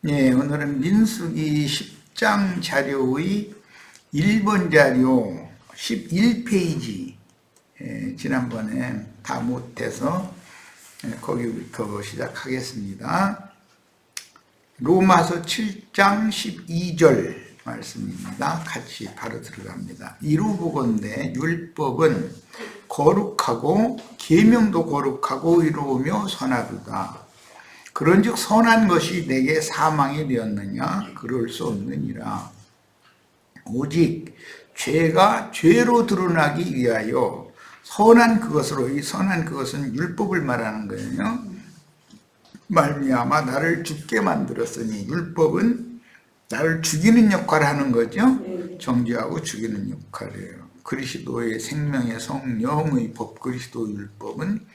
네, 오늘은 민수기 10장 자료의 1번 자료 11페이지 지난번에 다 못해서 거기부터 시작하겠습니다. 로마서 7장 12절 말씀입니다. 같이 바로 들어갑니다. 이루보건대 율법은 거룩하고 계명도 거룩하고 이루며 선하도다. 그런즉 선한 것이 내게 사망이 되었느냐? 그럴 수 없느니라. 오직 죄가 죄로 드러나기 위하여 선한 그것으로, 이 선한 그것은 율법을 말하는 거예요. 말미암아 나를 죽게 만들었으니, 율법은 나를 죽이는 역할을 하는 거죠. 정죄하고 죽이는 역할이에요. 그리스도의 생명의 성령의 법, 그리스도 율법은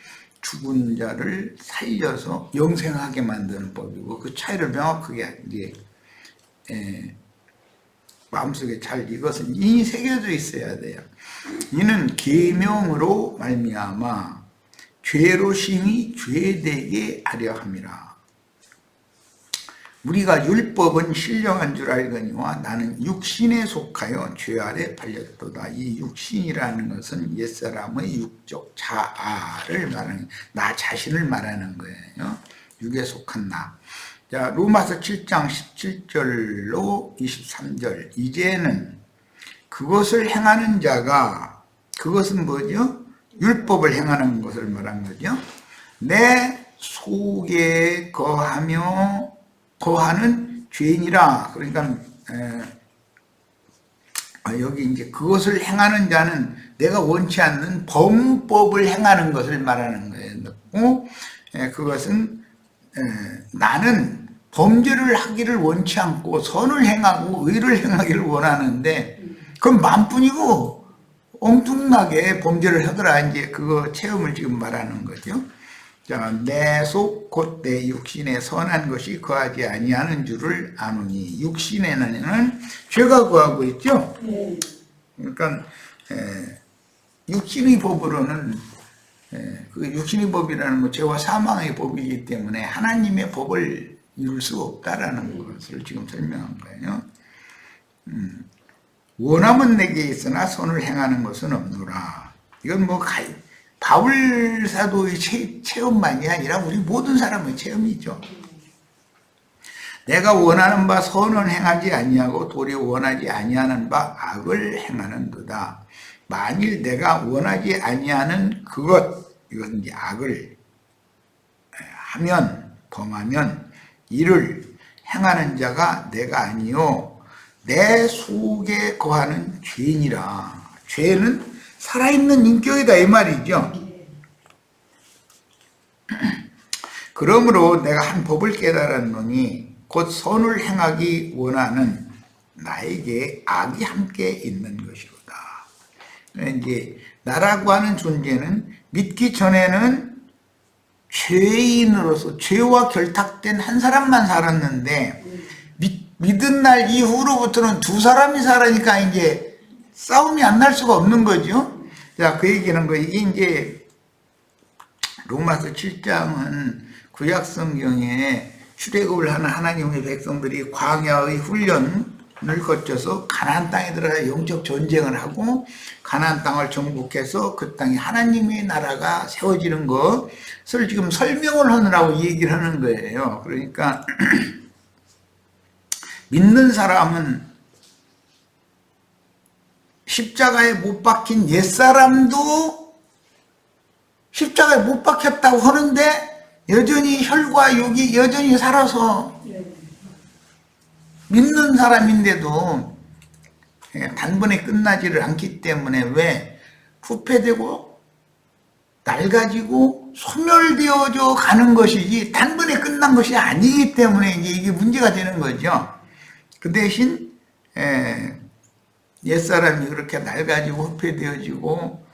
죽은 자를 살려서 영생하게 만드는 법이고, 그 차이를 명확하게 이제 마음속에 잘 이것은 이 새겨져 있어야 돼요. 이는 계명으로 말미암아 죄로 심히 죄되게 하려 함이라. 우리가 율법은 신령한 줄 알거니와 나는 육신에 속하여 죄 아래 팔렸도다. 이 육신이라는 것은 옛사람의 육적 자아를 말하는, 나 자신을 말하는 거예요. 육에 속한 나. 자, 로마서 7장 17절로 23절. 이제는 그것을 행하는 자가, 그것은 뭐죠? 율법을 행하는 것을 말한 거죠. 내 속에 거하는 죄인이라. 그러니까 여기 이제 그것을 행하는 자는 내가 원치 않는 범법을 행하는 것을 말하는 거예요. 그것은 나는 범죄를 하기를 원치 않고 선을 행하고 의를 행하기를 원하는데, 그건 마음뿐이고 엉뚱하게 범죄를 하더라. 이제 그거 체험을 지금 말하는 거죠. 자, 내 속 곧 내 육신에 선한 것이 거하지 아니하는 줄을 아노니. 육신에는 죄가 거하고 있죠. 그러니까 육신의 법으로는 그 육신의 법이라는 건 죄와 사망의 법이기 때문에 하나님의 법을 이룰 수 없다라는 것을 지금 설명한 거예요. 원함은 내게 있으나 선을 행하는 것은 없노라. 이건 뭐 바울 사도의 체험만이 아니라 우리 모든 사람의 체험이죠. 내가 원하는 바 선은 행하지 아니하고 도리어 원하지 아니하는 바 악을 행하는도다. 만일 내가 원하지 아니하는 그것, 이것은 이제 악을 하면, 범하면 이를 행하는 자가 내가 아니요 내 속에 거하는 죄인이라. 죄는 살아있는 인격이다 이 말이죠. 그러므로 내가 한 법을 깨달았노니 곧 선을 행하기 원하는 나에게 악이 함께 있는 것이로다. 이제 나라고 하는 존재는 믿기 전에는 죄인으로서 죄와 결탁된 한 사람만 살았는데, 믿은 날 이후로부터는 두 사람이 살으니까 이제 싸움이 안 날 수가 없는 거죠. 자, 그 얘기는 이게 이제 로마서 7장은 구약 성경에 출애굽을 하는 하나님의 백성들이 광야의 훈련을 거쳐서 가나안 땅에 들어가 영적 전쟁을 하고 가나안 땅을 정복해서 그 땅에 하나님의 나라가 세워지는 것을 지금 설명을 하느라고 얘기를 하는 거예요. 그러니까 믿는 사람은 십자가에 못 박힌 옛사람도 십자가에 못 박혔다고 하는데 여전히 혈과 육이 여전히 살아서 믿는 사람인데도 단번에 끝나지를 않기 때문에, 왜 후패되고 낡아지고 소멸되어져 가는 것이지 단번에 끝난 것이 아니기 때문에 이게 문제가 되는 거죠. 그 대신 옛사람이 그렇게 낡아지고 후패되어지고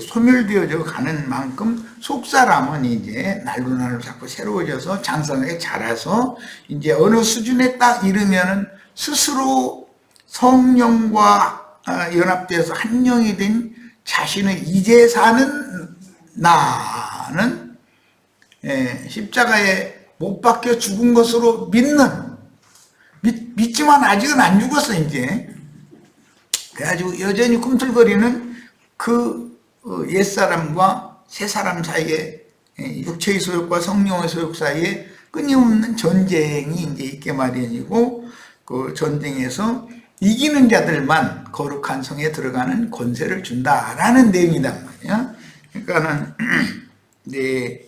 소멸되어져 가는 만큼 속사람은 이제 날로 자꾸 새로워져서 장성하게 자라서 이제 어느 수준에 딱 이르면은 스스로 성령과 연합돼서 한 영이 된 자신의 이제 사는 나는 십자가에 못 박혀 죽은 것으로 믿는, 믿지만 아직은 안 죽었어 이제. 그래가지고 여전히 꿈틀거리는 그 옛사람과 새사람 사이에, 육체의 소욕과 성령의 소욕 사이에 끊임없는 전쟁이 이제 있게 마련이고, 그 전쟁에서 이기는 자들만 거룩한 성에 들어가는 권세를 준다라는 내용이란 말이야. 그러니까는 네,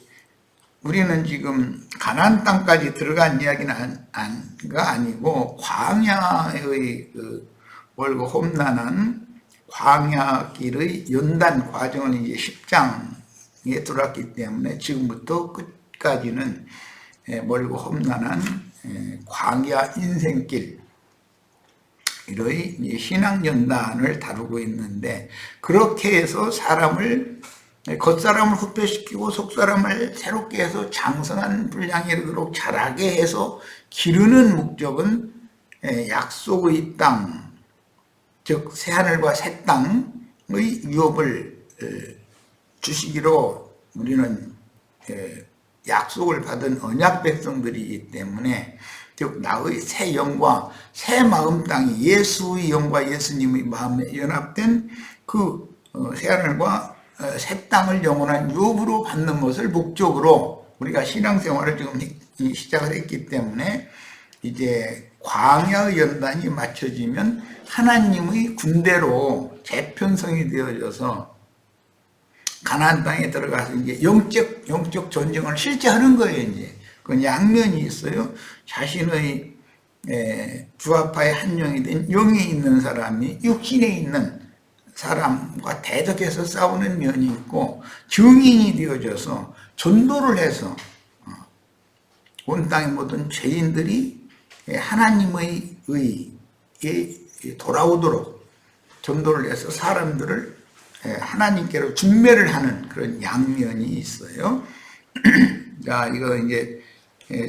우리는 지금 가나안 땅까지 들어간 이야기는 아니고 광야의 그 멀고 험난한 광야길의 연단 과정을 이제 10장에 들어왔기 때문에 지금부터 끝까지는 멀고 험난한 광야 인생길 의 신앙연단을 다루고 있는데, 그렇게 해서 사람을, 겉사람을 후패시키고 속사람을 새롭게 해서 장성한 분량에 이르도록 자라게 해서 기르는 목적은 약속의 땅, 즉 새하늘과 새 땅의 유업을 주시기로 우리는 약속을 받은 언약 백성들이기 때문에, 즉 나의 새 영과 새 마음 땅이 예수의 영과 예수님의 마음에 연합된 그 새하늘과 새 땅을 영원한 유업으로 받는 것을 목적으로 우리가 신앙생활을 지금 시작을 했기 때문에, 이제 광야의 연단이 맞춰지면 하나님의 군대로 재편성이 되어져서 가나안 땅에 들어가서 이제 영적 전쟁을 실제 하는 거예요. 이제 그 양면이 있어요. 자신의 주아파의 한 영이 된 영이 있는 사람이 육신에 있는 사람과 대적해서 싸우는 면이 있고, 증인이 되어져서 전도를 해서 온 땅의 모든 죄인들이 하나님의 의에 돌아오도록 전도를 해서 사람들을 하나님께로 준매를 하는 그런 양면이 있어요. 자, 이거 이제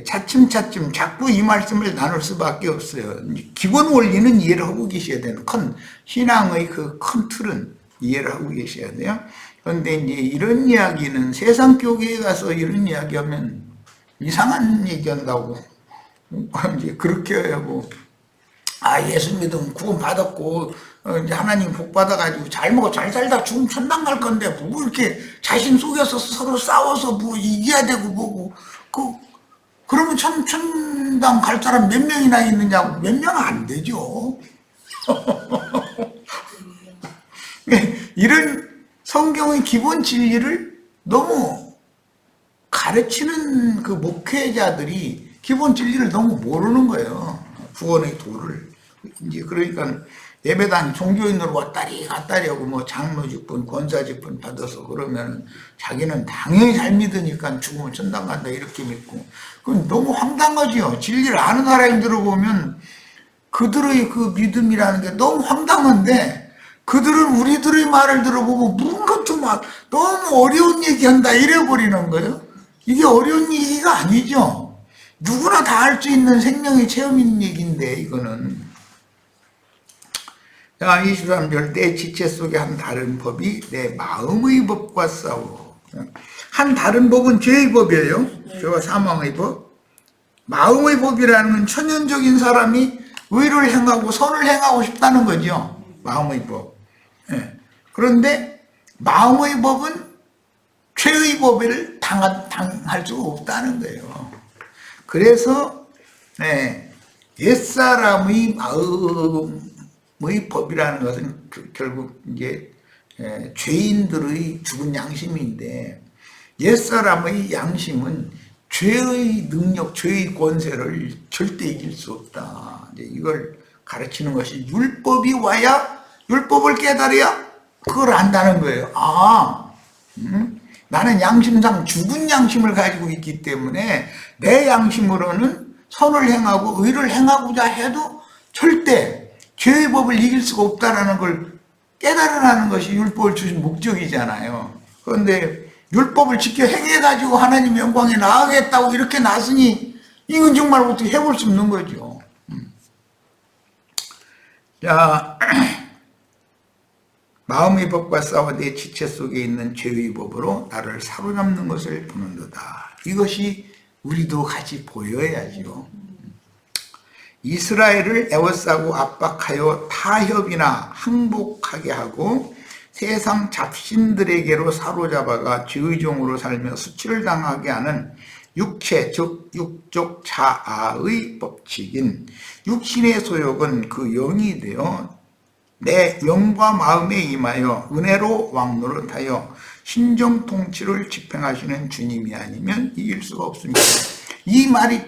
차츰차츰 자꾸 이 말씀을 나눌 수밖에 없어요. 기본 원리는 이해를 하고 계셔야 되는, 큰 신앙의 그 큰 틀은 이해를 하고 계셔야 돼요. 그런데 이제 이런 이야기는 세상 교회에 가서 이런 이야기하면 이상한 얘기한다고 이제 그렇게 하고, 예수 믿으면 구원 받았고 이제 하나님 복 받아가지고 잘 먹어 잘 살다 죽으면 천당 갈 건데 뭐 이렇게 자신 속여서 서로 싸워서 뭐 이겨야 되고 뭐고, 그러면 천당 갈 사람 몇 명이나 있느냐고. 몇 명 안 되죠. 이런 성경의 기본 진리를 너무 가르치는 그 목회자들이 기본 진리를 너무 모르는 거예요. 구원의 도를. 이제 그러니까 예배당 종교인으로 왔다리 갔다리 하고 뭐 장로 직분, 권사 직분 받아서 그러면 자기는 당연히 잘 믿으니까 죽으면 천당 간다 이렇게 믿고, 그건 너무 황당하지요. 진리를 아는 사람들을 보면 그들의 그 믿음이라는 게 너무 황당한데, 그들은 우리들의 말을 들어보고 뭔가 좀 너무 어려운 얘기한다 이래버리는 거예요. 이게 어려운 얘기가 아니죠. 누구나 다 할 수 있는 생명의 체험 있는 얘기인데, 이거는. 자, 23절, 내 지체 속에 한 다른 법이 내 마음의 법과 싸워. 한 다른 법은 죄의 법이에요. 죄와 사망의 법. 마음의 법이라는 건 천연적인 사람이 의를 행하고 선을 행하고 싶다는 거죠. 마음의 법. 그런데 마음의 법은 죄의 법을 당할 수가 없다는 거예요. 그래서 옛사람의 마음의 법이라는 것은 결국 이제 죄인들의 죽은 양심인데, 옛사람의 양심은 죄의 능력, 죄의 권세를 절대 이길 수 없다. 이제 이걸 가르치는 것이, 율법이 와야, 율법을 깨달아야 그걸 안다는 거예요. 나는 양심상 죽은 양심을 가지고 있기 때문에 내 양심으로는 선을 행하고 의를 행하고자 해도 절대 죄의 법을 이길 수가 없다는 걸 깨달으라는 것이 율법을 주신 목적이잖아요. 그런데 율법을 지켜 행해가지고 하나님 영광에 나아가겠다고 이렇게 나서니 이건 정말 어떻게 해볼 수 없는 거죠. 자, 마음의 법과 싸워 내 지체 속에 있는 죄의 법으로 나를 사로잡는 것을 보는도다. 이것이 우리도 같이 보여야죠. 이스라엘을 애워싸고 압박하여 타협이나 항복하게 하고 세상 잡신들에게로 사로잡아가 죄의 종으로 살며 수치를 당하게 하는 육체, 즉 육적 자아의 법칙인 육신의 소욕은 그 영이 되어 내 영과 마음에 임하여 은혜로 왕노릇하여 신정 통치를 집행하시는 주님이 아니면 이길 수가 없습니다. 이 말이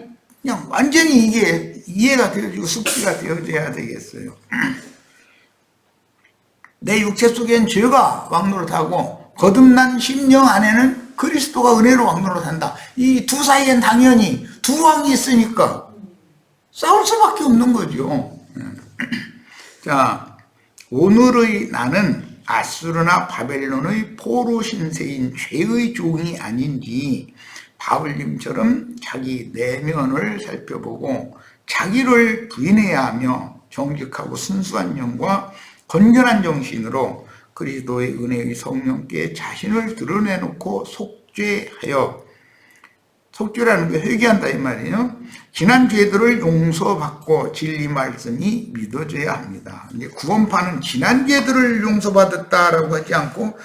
그냥 완전히 이게 이해가 되어지고 숙지가 되어져야 되겠어요. 내 육체 속엔 죄가 왕노릇하고 거듭난 심령 안에는 그리스도가 은혜로 왕노릇한다. 이 두 사이엔 당연히 두 왕이 있으니까 싸울 수밖에 없는 거죠. 자, 오늘의 나는 아수르나 바벨론의 포로 신세인 죄의 종이 아닌지 바울님처럼 자기 내면을 살펴보고 자기를 부인해야 하며 정직하고 순수한 영과 건전한 정신으로 그리스도의 은혜의 성령께 자신을 드러내놓고 속죄하여, 속죄라는 게 회개한다 이 말이에요. 지난 죄들을 용서받고 진리 말씀이 믿어져야 합니다. 구원파는 지난 죄들을 용서받았다라고 하지 않고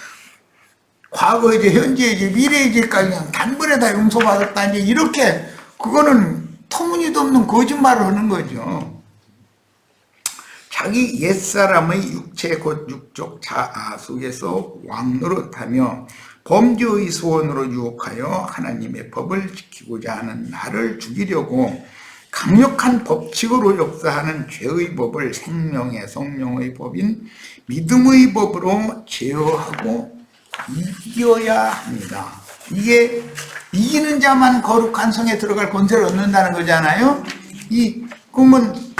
과거의 죄, 현재의 죄, 미래의 죄까지 그냥 단번에 다 용서받았다 이제 이렇게, 그거는 터무니도 없는 거짓말을 하는 거죠. 자기 옛사람의 육체 곧 육적 자아 속에서 왕노릇하며 범죄의 소원으로 유혹하여 하나님의 법을 지키고자 하는 나를 죽이려고 강력한 법칙으로 역사하는 죄의 법을 생명의 성령의 법인 믿음의 법으로 제어하고 이겨야 합니다. 이게 이기는 자만 거룩한 성에 들어갈 권세를 얻는다는 거잖아요. 그러면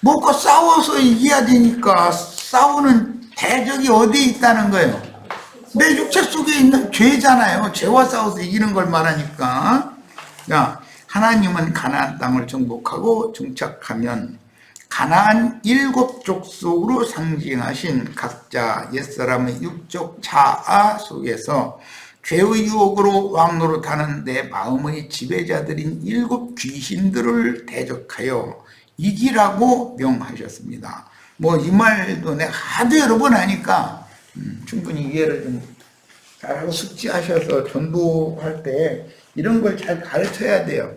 뭐가 싸워서 이겨야 되니까 싸우는 대적이 어디에 있다는 거예요? 내 육체 속에 있는 죄잖아요. 죄와 싸워서 이기는 걸 말하니까. 자, 하나님은 가나안 땅을 정복하고 정착하면 가나안 7족속으로 상징하신 각자 옛사람의 육적 자아 속에서 죄의 유혹으로 왕노릇하는 내 마음의 지배자들인 7 귀신들을 대적하여 이기라고 명하셨습니다. 뭐 이 말도 내가 하도 여러 번 하니까 충분히 이해를 좀 잘하고 숙지하셔서 전도할 때 이런 걸 잘 가르쳐야 돼요.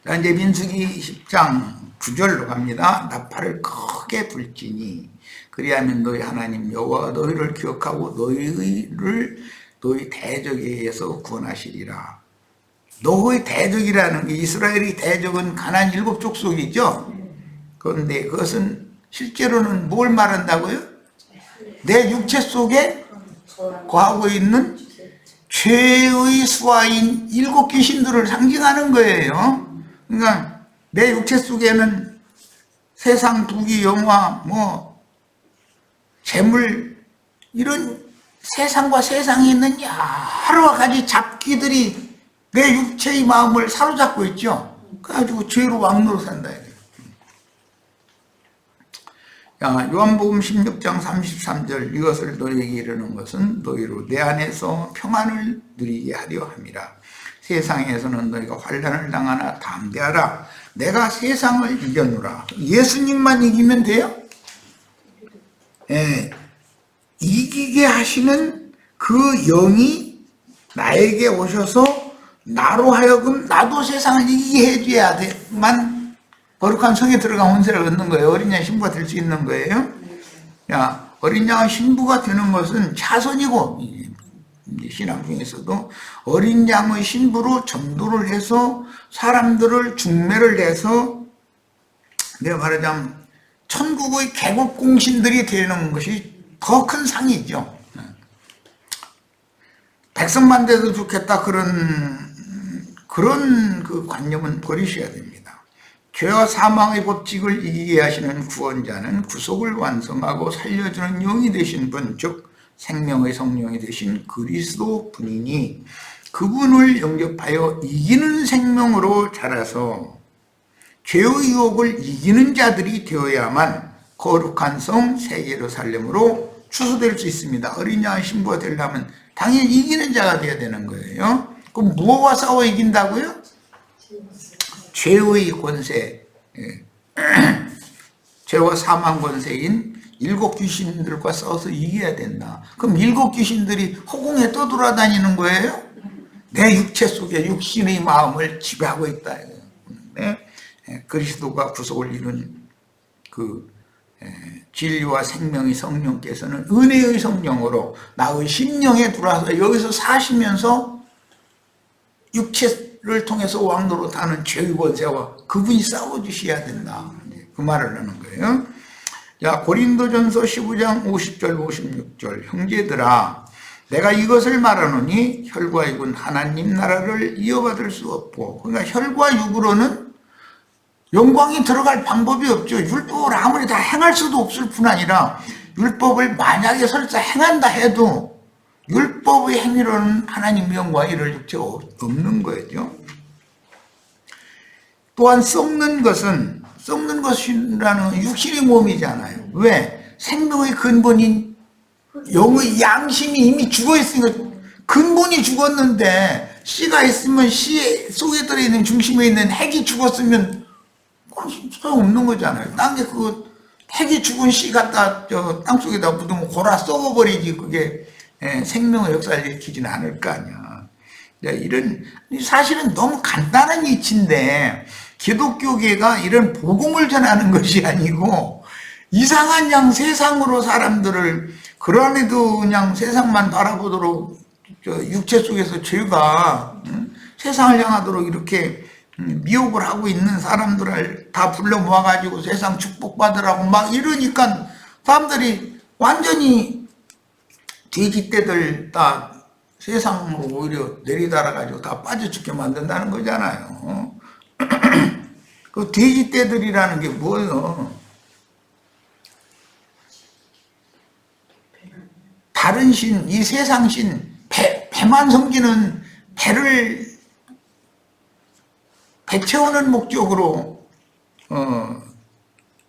자, 이제 민수기 10장 9절로 갑니다. 나팔을 크게 불지니 그리하면 너희 하나님 여호와가 너희를 기억하고 너희 대적에 의해서 구원하시리라. 너희 대적이라는 게, 이스라엘의 대적은 가나안 7족속이죠. 그런데 그것은 실제로는 뭘 말한다고요? 내 육체 속에 거하고 있는 죄의 수하인 7 귀신들을 상징하는 거예요. 그러니까 내 육체 속에는 세상, 부귀, 영화, 재물, 이런 세상과 세상에 있는 여러 가지 잡기들이 내 육체의 마음을 사로잡고 있죠. 그래가지고 죄로 왕노릇한다. 요한복음 16장 33절, 이것을 너희에게 이르는 것은 너희로 내 안에서 평안을 누리게 하려 함이라. 세상에서는 너희가 환난을 당하나 담대하라. 내가 세상을 이겨노라. 예수님만 이기면 돼요? 예, 이기게 하시는 그 영이 나에게 오셔서 나로 하여금 나도 세상을 이기게 해줘야 돼만 거룩한 성에 들어간 혼세를 얻는 거예요. 어린 양 신부가 될 수 있는 거예요. 어린 양 신부가 되는 것은 차선이고, 신앙 중에서도 어린 양의 신부로 전도를 해서 사람들을 중매를 해서 내가 말하자면 천국의 개국공신들이 되는 것이 더 큰 상이죠. 백성만 돼도 좋겠다, 그런 그 관념은 버리셔야 됩니다. 죄와 사망의 법칙을 이기게 하시는 구원자는 구속을 완성하고 살려주는 영이 되신 분, 즉 생명의 성령이 되신 그리스도 분이니 그분을 영접하여 이기는 생명으로 자라서 죄의 유혹을 이기는 자들이 되어야만 거룩한 성 새 예루살렘으로 추수될 수 있습니다. 어린 양 신부가 되려면 당연히 이기는 자가 되어야 되는 거예요. 그럼 무엇과 싸워 이긴다고요? 죄의 권세, 죄와 사망 권세인 일곱 귀신들과 싸워서 이겨야 된다. 그럼 일곱 귀신들이 허공에 떠돌아다니는 거예요? 내 육체 속에 육신의 마음을 지배하고 있다. 그리스도가 구속을 이룬 그 진리와 생명의 성령께서는 은혜의 성령으로 나의 심령에 들어와서 여기서 사시면서 육체를 통해서 왕노릇하는 죄의 권세와 그분이 싸워주셔야 된다. 그 말을 하는 거예요. 자, 고린도전서 15장 50절 56절 형제들아 내가 이것을 말하노니 혈과 육은 하나님 나라를 이어받을 수 없고, 그러니까 혈과 육으로는 영광이 들어갈 방법이 없죠. 율법을 아무리 다 행할 수도 없을 뿐 아니라 율법을 만약에 설사 행한다 해도 율법의 행위로는 하나님의 영광이 이룰 육체가 없는 거죠. 또한 썩는 것이라는 육신의 몸이잖아요. 왜? 생명의 근본인 영의 양심이 이미 죽어 있으니까, 근본이 죽었는데 씨가 있으면 씨 속에 들어있는 중심에 있는 핵이 죽었으면 소용없는 거잖아요. 땅에 그 핵이 죽은 씨 갖다 땅 속에다 묻으면 골아 썩어버리지 그게 생명의 역사를 일으키지는 않을 거 아니야. 이런 사실은 너무 간단한 이치인데 기독교계가 이런 복음을 전하는 것이 아니고 이상한 양 세상으로 사람들을, 그러네도 그냥 세상만 바라보도록 육체 속에서 죄가 세상을 향하도록 이렇게 미혹을 하고 있는 사람들을 다 불러 모아가지고 세상 축복받으라고 막 이러니까 사람들이 완전히 돼지떼들 다 세상으로 오히려 내리달아가지고 다 빠져 죽게 만든다는 거잖아요. 그 돼지떼들이라는 게 뭐예요? 다른 신, 이 세상 신, 배만 섬기는, 배 채우는 목적으로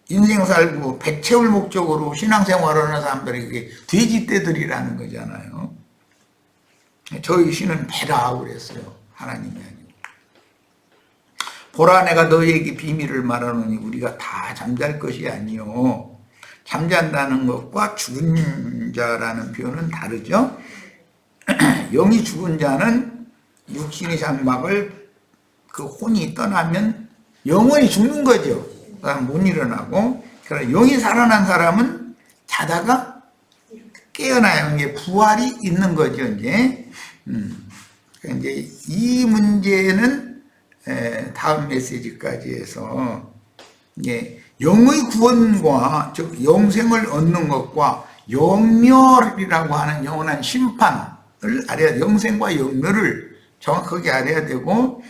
인생 살고 배 채울 목적으로 신앙생활을 하는 사람들이 그게 돼지떼들이라는 거잖아요. 저희 신은 배라 그랬어요. 하나님이 아니고. 보라 내가 너희에게 비밀을 말하노니 우리가 다 잠잘 것이 아니요. 잠잔다는 것과 죽은 자라는 표현은 다르죠. 영이 죽은 자는 육신의 장막을 그 혼이 떠나면 영원히 죽는 거죠. 못 일어나고. 그러나 영이 살아난 사람은 자다가 깨어나요. 이게 부활이 있는 거죠. 이제 이제 이 문제는 다음 메시지까지 해서 이게 영의 구원과 즉 영생을 얻는 것과 영멸이라고 하는 영원한 심판을 알아야, 영생과 영멸을 정확하게 알아야 되고,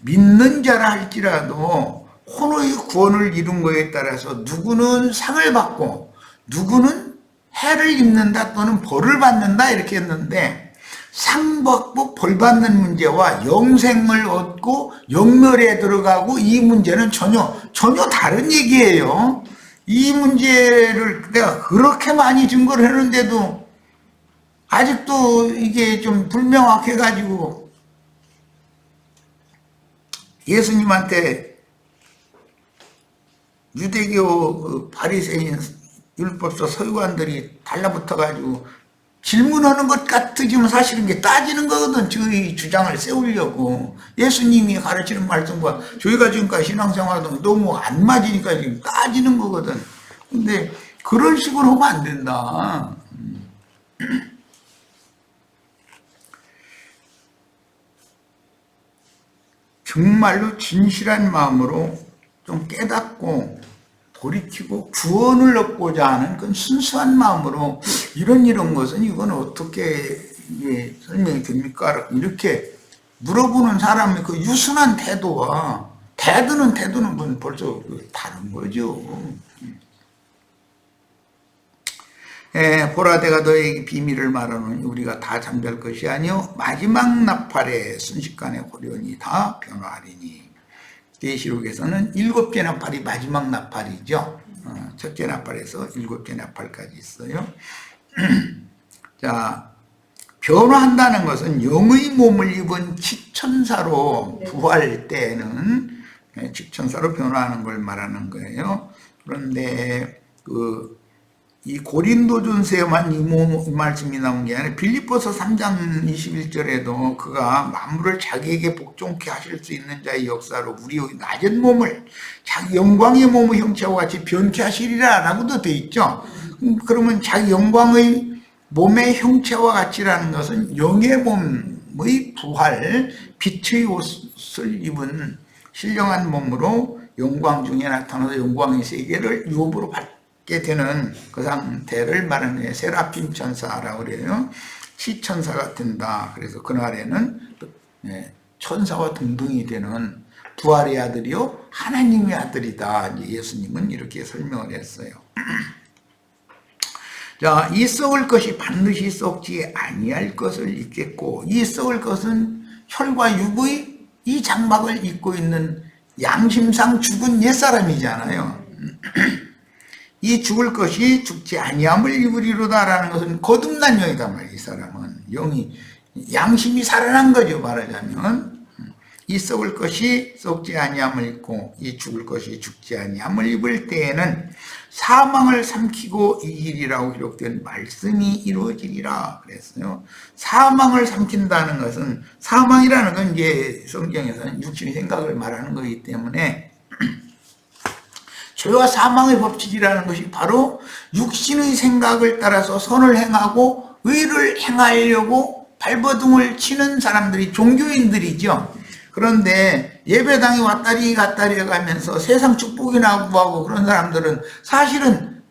믿는 자라 할지라도 혼의 구원을 이룬 것에 따라서 누구는 상을 받고 누구는 해를 입는다 또는 벌을 받는다 이렇게 했는데, 상 받고 벌 받는 문제와 영생을 얻고 영멸에 들어가고 이 문제는 전혀 다른 얘기예요. 이 문제를 내가 그렇게 많이 증거를 했는데도 아직도 이게 좀 불명확해가지고 예수님한테 유대교 그 바리새인 율법서 서기관들이 달라붙어가지고 질문하는 것 같으지만 사실은 이게 따지는 거거든. 저희 주장을 세우려고. 예수님이 가르치는 말씀과 저희가 지금까지 신앙생활하던 너무 안 맞으니까 지금 따지는 거거든. 근데 그런 식으로 하면 안 된다. 정말로 진실한 마음으로 좀 깨닫고 돌이키고 구원을 얻고자 하는 그런 순수한 마음으로 이런 것은 이건 어떻게 설명이 됩니까? 이렇게 물어보는 사람의 그 유순한 태도와 태도는 벌써 다른 거죠. 보라 내가 너에게 비밀을 말하노니 우리가 다 잠잘 것이 아니요 마지막 나팔에 순식간에 호련히 다 변화하리니. 계시록에서는 7개 나팔이 마지막 나팔이죠. 첫째 나팔에서 7개 나팔까지 있어요. 자, 변화한다는 것은 영의 몸을 입은 지천사로 부활 때는 지천사로 변화하는 걸 말하는 거예요. 그런데 이 고린도전서에만 이 말씀이 나온 게 아니라 빌립보서 3장 21절에도 그가 만물을 자기에게 복종케 하실 수 있는 자의 역사로 우리의 낮은 몸을 자기 영광의 몸의 형체와 같이 변케 하시리라 라고도 되어 있죠. 그러면 자기 영광의 몸의 형체와 같이라는 것은 영의 몸의 부활, 빛의 옷을 입은 신령한 몸으로 영광 중에 나타나서 영광의 세계를 유업으로 받게 되는 그 상태를 말하는 거예요. 세라핌 천사라고 그래요. 시천사가 된다. 그래서 그날에는 천사와 동등이 되는 부활의 아들이요 하나님의 아들이다. 이제 예수님은 이렇게 설명을 했어요. 자, 이 썩을 것이 반드시 썩지 아니할 것을 입겠고, 이 썩을 것은 혈과 육의 이 장막을 입고 있는 양심상 죽은 옛사람이잖아요. 이 죽을 것이 죽지 아니함을 입으리로다라는 것은 거듭난 영이단 말이에요. 이 사람은 영이 양심이 살아난 거죠. 말하자면 이 썩을 것이 썩지 아니함을 입고 이 죽을 것이 죽지 아니함을 입을 때에는 사망을 삼키고 이기리라고 기록된 말씀이 이루어지리라 그랬어요. 사망을 삼킨다는 것은, 사망이라는 건 이제 성경에서는 육신의 생각을 말하는 거기 때문에 죄와 사망의 법칙이라는 것이 바로 육신의 생각을 따라서 선을 행하고 의를 행하려고 발버둥을 치는 사람들이 종교인들이죠. 그런데 예배당에 왔다리 갔다리 해가면서 세상 축복이나 구하고 그런 사람들은 사실은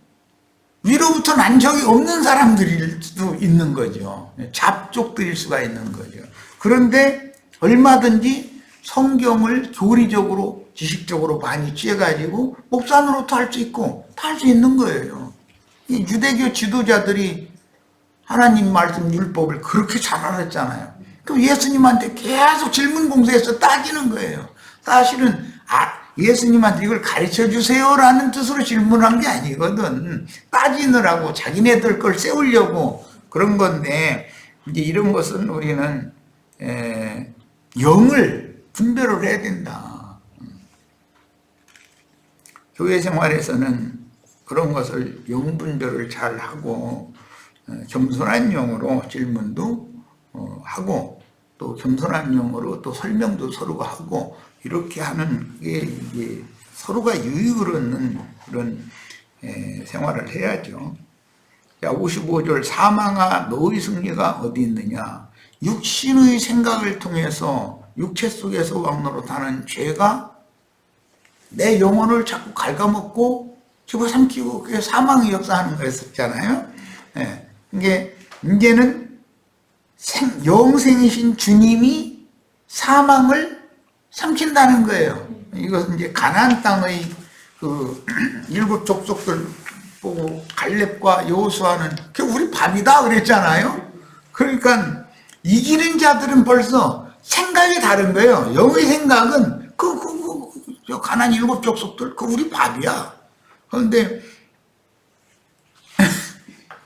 위로부터 난 적이 없는 사람들일 수도 있는 거죠. 잡족들일 수가 있는 거죠. 그런데 얼마든지 성경을 교리적으로 지식적으로 많이 취해가지고 목사 노릇도 할 수 있고 다 할 수 있는 거예요. 이 유대교 지도자들이 하나님 말씀 율법을 그렇게 잘 알았잖아요. 그럼 예수님한테 계속 질문 공세해서 따지는 거예요. 사실은 예수님한테 이걸 가르쳐 주세요라는 뜻으로 질문한 게 아니거든. 따지느라고 자기네들 걸 세우려고 그런 건데, 이제 이런 것은 우리는 영을 분별을 해야 된다. 교회 생활에서는 그런 것을 영 분별을 잘 하고 겸손한 영으로 질문도 하고 또 겸손한 영어로 또 설명도 서로가 하고 이렇게 하는 게 이제 서로가 유익을 얻는 그런 생활을 해야죠. 자, 55절 사망아 너의 승리가 어디 있느냐. 육신의 생각을 통해서 육체 속에서 왕노릇하는 죄가 내 영혼을 자꾸 갉아먹고 집어삼키고 그게 사망의 역사하는 거였었잖아요. 이게 이제는 영생이신 주님이 사망을 삼킨다는 거예요. 이것은 이제 가나안 땅의 그 일곱 족속들 보고 갈렙과 여호수아는 그 우리 밥이다 그랬잖아요. 그러니까 이기는 자들은 벌써 생각이 다른 거예요. 영의 생각은 저 가나안 일곱 족속들 그 우리 밥이야. 그런데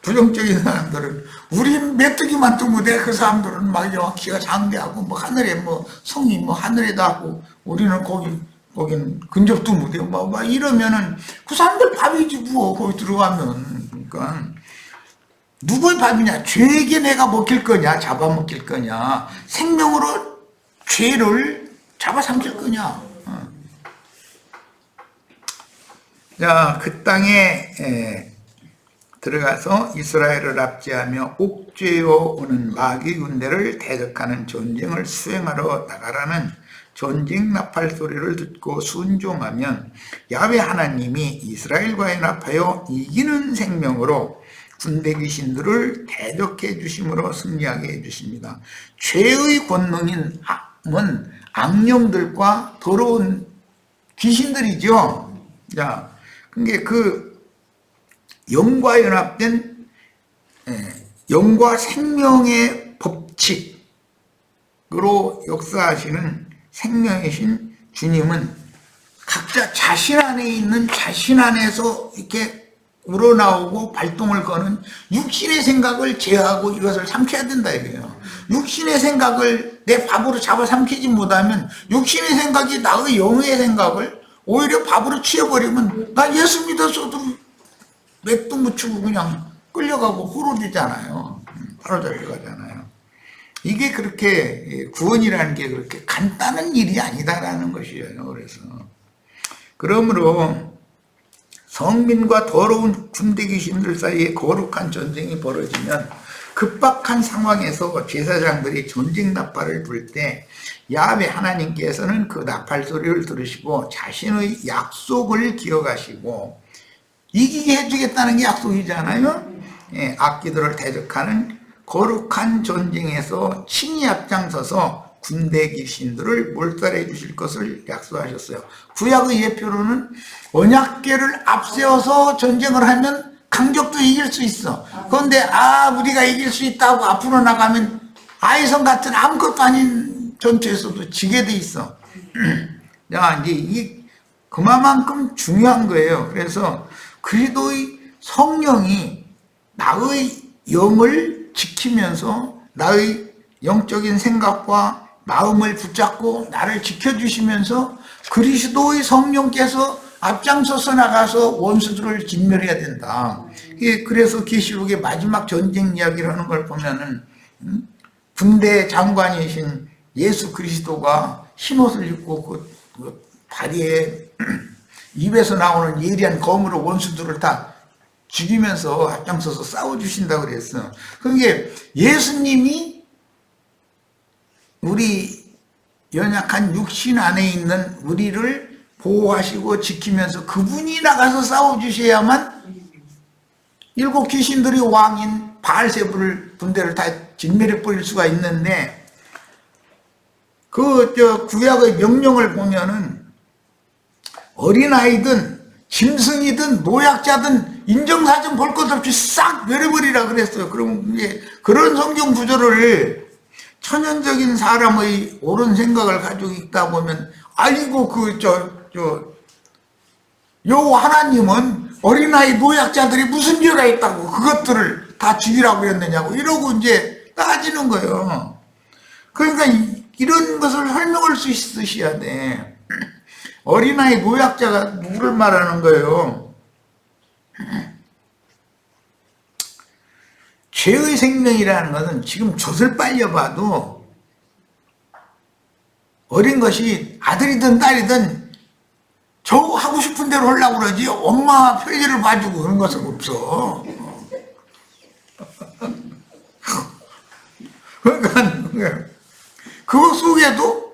부정적인 사람들은 우리 메뚜기만 뜨면 돼. 그 사람들은 막 키가 장대하고 뭐 하늘에 뭐 성이 뭐 하늘에다 하고 우리는 거기는 근접도 못해. 막 이러면은 그 사람들 밥이지 뭐 거기 들어가면. 그러니까 누구의 밥이냐? 죄에게 내가 먹힐 거냐? 잡아먹힐 거냐? 생명으로 죄를 잡아삼킬 거냐? 자, 그 땅에 들어가서 이스라엘을 압제하며 옥죄어 오는 마귀 군대를 대적하는 전쟁을 수행하러 나가라는 전쟁 나팔 소리를 듣고 순종하면 야훼 하나님이 이스라엘과 연합하여 이기는 생명으로 군대 귀신들을 대적해 주심으로 승리하게 해주십니다. 죄의 권능인 악령들과 더러운 귀신들이죠. 자, 그게 영과 연합된 영과 생명의 법칙으로 역사하시는 생명이신 주님은 각자 자신 안에 있는 자신 안에서 이렇게 우러나오고 발동을 거는 육신의 생각을 제어하고 이것을 삼켜야 된다 이거예요. 육신의 생각을 내 밥으로 잡아 삼키지 못하면 육신의 생각이 나의 영의 생각을 오히려 밥으로 취해버리면 나 예수 믿었어도 맥도 묻히고 그냥 끌려가고 호로되잖아요. 바로 잡혀가잖아요. 이게 그렇게 구원이라는 게 그렇게 간단한 일이 아니다라는 것이에요. 그래서 그러므로 성민과 더러운 군대 귀신들 사이에 거룩한 전쟁이 벌어지면 급박한 상황에서 제사장들이 전쟁 나팔을 불 때 야훼 하나님께서는 그 나팔 소리를 들으시고 자신의 약속을 기억하시고 이기게 해주겠다는 게 약속이잖아요. 예, 악기들을 대적하는 거룩한 전쟁에서 친히 앞장서서 군대 귀신들을 몰살해 주실 것을 약속하셨어요. 구약의 예표로는 언약궤를 앞세워서 전쟁을 하면 강적도 이길 수 있어. 그런데 우리가 이길 수 있다고 앞으로 나가면 아이성 같은 아무것도 아닌 전투에서도 지게 돼 있어. 자, 이제 이게 그만큼 중요한 거예요. 그래서 그리스도의 성령이 나의 영을 지키면서 나의 영적인 생각과 마음을 붙잡고 나를 지켜주시면서 그리스도의 성령께서 앞장서서 나가서 원수들을 진멸해야 된다. 그래서 계시록의 마지막 전쟁 이야기를 하는 걸 보면은 군대 장관이신 예수 그리스도가 흰옷을 입고 그 다리에 입에서 나오는 예리한 검으로 원수들을 다 죽이면서 앞장서서 싸워주신다고 그랬어. 그게 예수님이 우리 연약한 육신 안에 있는 우리를 보호하시고 지키면서 그분이 나가서 싸워주셔야만 일곱 귀신들이 왕인 바알세불 군대를 다 진멸해 버릴 수가 있는데 구약의 명령을 보면은 어린아이든 짐승이든 노약자든 인정사정 볼 것 없이 싹 멸해버리라 그랬어요. 그럼 이제 그런 성경 구조를 천연적인 사람의 옳은 생각을 가지고 있다 보면 아이고 요 하나님은 어린아이 노약자들이 무슨 죄가 있다고 그것들을 다 죽이라고 했느냐고 이러고 이제 따지는 거예요. 그러니까 이런 것을 설명할 수 있으셔야 돼. 어린아이 노약자가 누구를 말하는 거예요? 죄의 생명이라는 것은 지금 젖을 빨려봐도 어린 것이 아들이든 딸이든 저 하고 싶은 대로 하려고 그러지 엄마 편의를 봐주고 그런 것은 없어. 그러니까 그거 속에도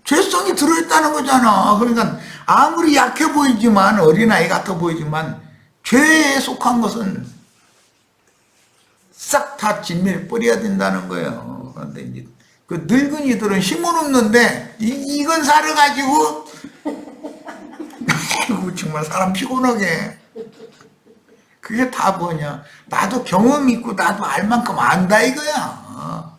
죄성이 들어있다는 거잖아. 그러니까 아무리 약해 보이지만 어린아이 같아 보이지만 죄에 속한 것은 싹 다 진멸해 버려야 된다는 거예요. 그런데 이제 그 늙은이들은 힘은 없는데 이건 사려가지고 정말 사람 피곤하게. 그게 다 뭐냐? 나도 경험 있고 나도 알 만큼 안다 이거야.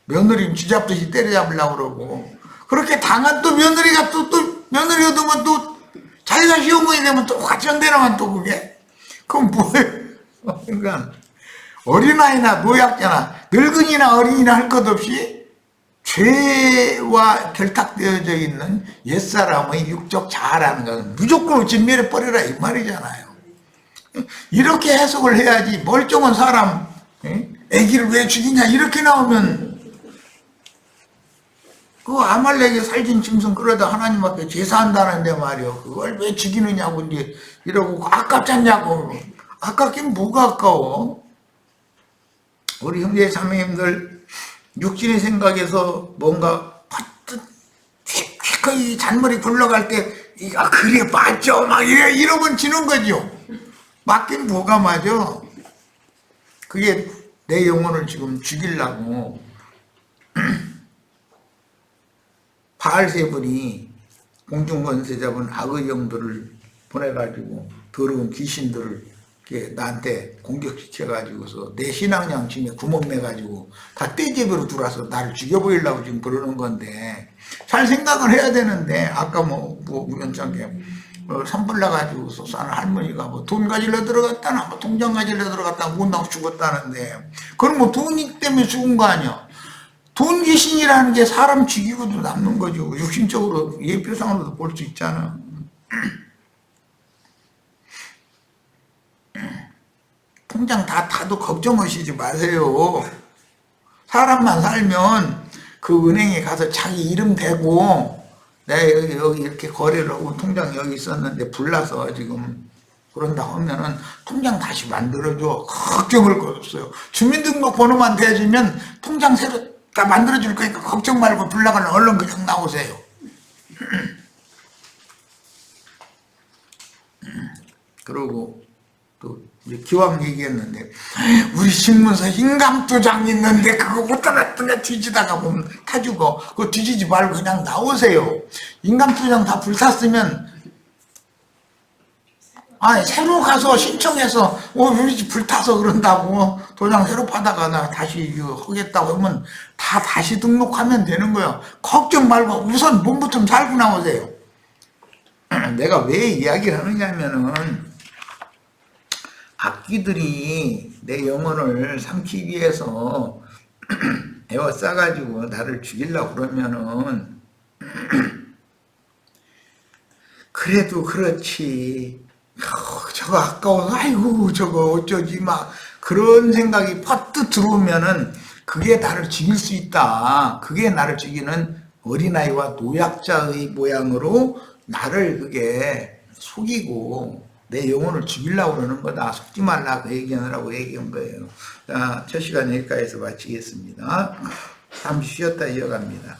며느리 쥐잡듯이 때려잡으려고 그러고 그렇게 당한 또 며느리가 또 며느리 얻으면 또 자기가 시어머니 되면 또 같이 연대나만 또 그게 그건 뭐예요? 그러니까 어린아이나 노약자나 늙은이나 어린이나 할 것 없이 죄와 결탁되어져 있는 옛사람의 육적 자아라는 것은 무조건 진멸해 버려라 이 말이잖아요. 이렇게 해석을 해야지 멀쩡한 사람 애기를 왜 죽이냐 이렇게 나오면 그 아말렉에 살진 짐승 끌어다 하나님 앞에 제사한다는데 말이요. 그걸 왜 죽이느냐고 이제 이러고 아깝지 않냐고. 아깝긴 뭐가 아까워. 우리 형제 자매님들 육신의 생각에서 뭔가 이 잔머리 굴러갈 때 그래 맞죠 막 이러면 지는 거죠. 맞긴 뭐가 맞아. 그게 내 영혼을 지금 죽이려고 바알세불이 공중권세 잡은 악의 영들을 보내가지고 더러운 귀신들을 나한테 공격시켜가지고서 내 신앙양심에 구멍 내가지고 다 떼제비로 들어와서 나를 죽여버리려고 지금 그러는 건데 잘 생각을 해야 되는데 아까 뭐 우연찮게 산불 나가지고서 사는 할머니가 뭐 돈 가지러 들어갔다나 뭐 통장 가지러 들어갔다 못 나고 죽었다는데, 그럼 뭐 돈이 때문에 죽은 거 아니야. 돈 귀신이라는 게 사람 죽이고도 남는 거죠. 육신적으로 예표상으로도 볼 수 있잖아. 통장 다 타도 걱정하시지 마세요. 사람만 살면 그 은행에 가서 자기 이름 대고, 내가 여기 이렇게 거래를 하고 통장 여기 있었는데 불나서 지금 그런다 하면은 통장 다시 만들어줘. 걱정을 거었어요. 주민등록번호만 대주면 통장 새로 다 만들어줄 거니까 걱정 말고 불나가면 얼른 그냥 나오세요. 그러고 또 이제 기왕 얘기했는데, 우리 신문서 인감도장 있는데 그거 못하나 뒤지다가 보면 타 죽어. 그거 뒤지지 말고 그냥 나오세요. 인감도장 다 불탔으면 새로 가서 신청해서 우리 집 불타서 그런다고 도장 새로 받아가 나 다시 하겠다고 하면 다 다시 등록하면 되는 거예요. 걱정 말고 우선 몸부터 좀 살고 나오세요. 내가 왜 이야기를 하느냐면은, 악귀들이 내 영혼을 삼키기 위해서 에워싸가지고 나를 죽이려고 그러면은 그래도 그렇지, 저거 아까워서 아이고 저거 어쩌지 막 그런 생각이 퍼뜩 들어오면은 그게 나를 죽일 수 있다. 그게 나를 죽이는 어린아이와 노약자의 모양으로 나를 그게 속이고 내 영혼을 죽이려고 그러는 거다. 속지 말라 그 얘기하느라고 얘기한 거예요. 자, 첫 시간 여기까지서 마치겠습니다. 잠시 쉬었다 이어갑니다.